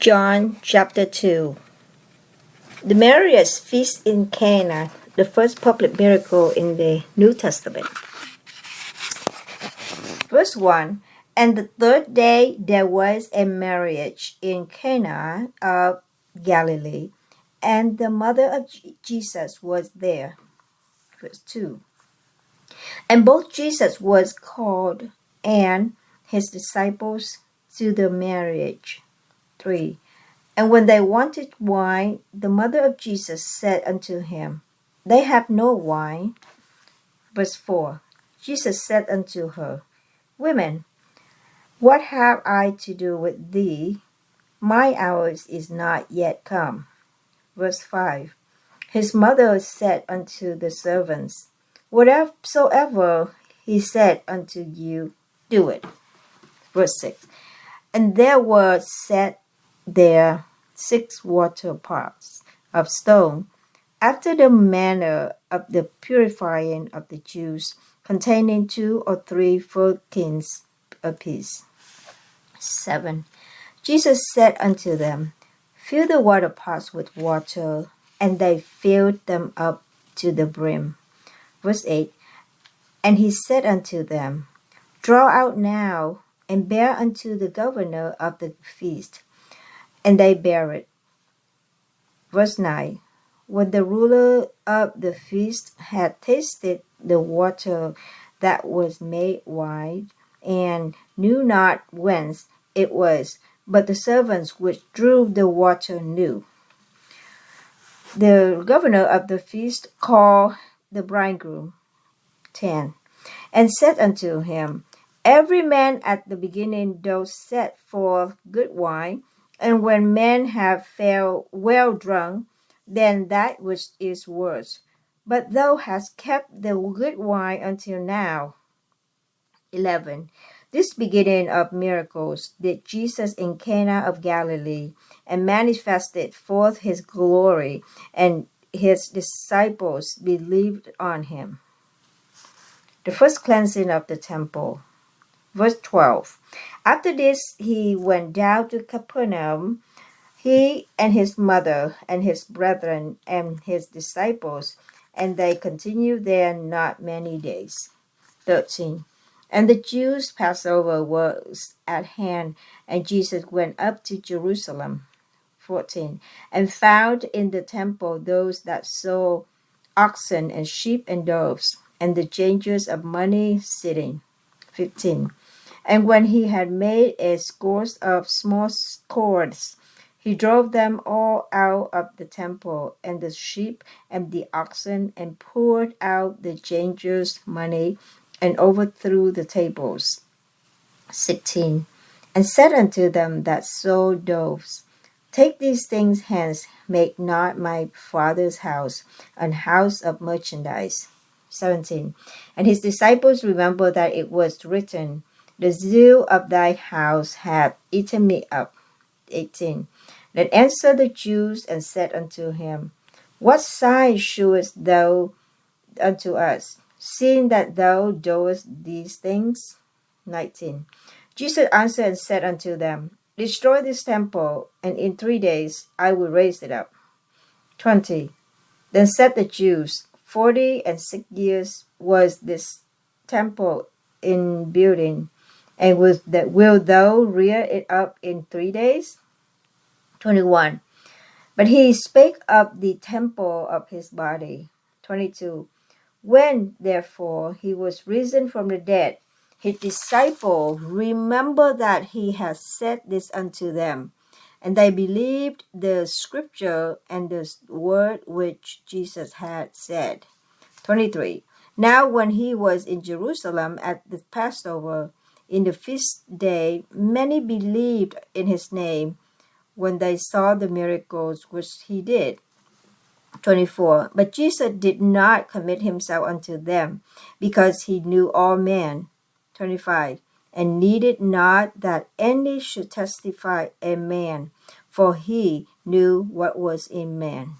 John chapter 2. The marriage feast in Cana, the first public miracle in the New Testament. Verse 1. And the third day there was a marriage in Cana of Galilee, and the mother of Jesus was there. Verse 2. And both Jesus was called and his disciples to the marriage. 3. And when they wanted wine, the mother of Jesus said unto him, They have no wine. Verse 4. Jesus said unto her, Women, what have I to do with thee? My hour is not yet come. Verse 5. His mother said unto the servants, Whatsoever he said unto you, do it. Verse 6. And there were set there 6 water pots of stone, after the manner of the purifying of the Jews, containing 2 or 3 firkins apiece. 7. Jesus said unto them, Fill the water pots with water, and they filled them up to the brim. Verse 8. And he said unto them, Draw out now, and bear unto the governor of the feast. And they bare it. Verse 9. When the ruler of the feast had tasted the water that was made wine, and knew not whence it was, but the servants which drew the water knew, the governor of the feast called the bridegroom. 10. And said unto him, Every man at the beginning doth set forth good wine, and when men have fell well drunk, then that which is worse. But thou hast kept the good wine until now. 11. This beginning of miracles did Jesus in Cana of Galilee, and manifested forth his glory, and his disciples believed on him. The first cleansing of the temple. Verse 12. After this he went down to Capernaum, he and his mother and his brethren and his disciples, and they continued there not many days. 13. And the Jews' Passover was at hand, and Jesus went up to Jerusalem. 14. And found in the temple those that sold oxen and sheep and doves, and the changers of money sitting. 15. And when he had made a score of small cords, he drove them all out of the temple, and the sheep and the oxen, and poured out the changers' money, and overthrew the tables. 16. And said unto them that sold doves, Take these things hence, make not my Father's house an house of merchandise. 17. And his disciples remembered that it was written, The zeal of thy house hath eaten me up. 18. Then answered the Jews and said unto him, What sign shewest thou unto us, seeing that thou doest these things? 19. Jesus answered and said unto them, Destroy this temple, and in 3 days I will raise it up. 20. Then said the Jews, 46 years was this temple in building, and will thou rear it up in 3 days? 21. But he spake of the temple of his body. 22. When, therefore, he was risen from the dead, his disciples remembered that he had said this unto them, and they believed the scripture and the word which Jesus had said. 23. Now when he was in Jerusalem at the Passover, in the feast day, many believed in his name, when they saw the miracles which he did. 24. But Jesus did not commit himself unto them, because he knew all men. 25. And needed not that any should testify a man, for he knew what was in man.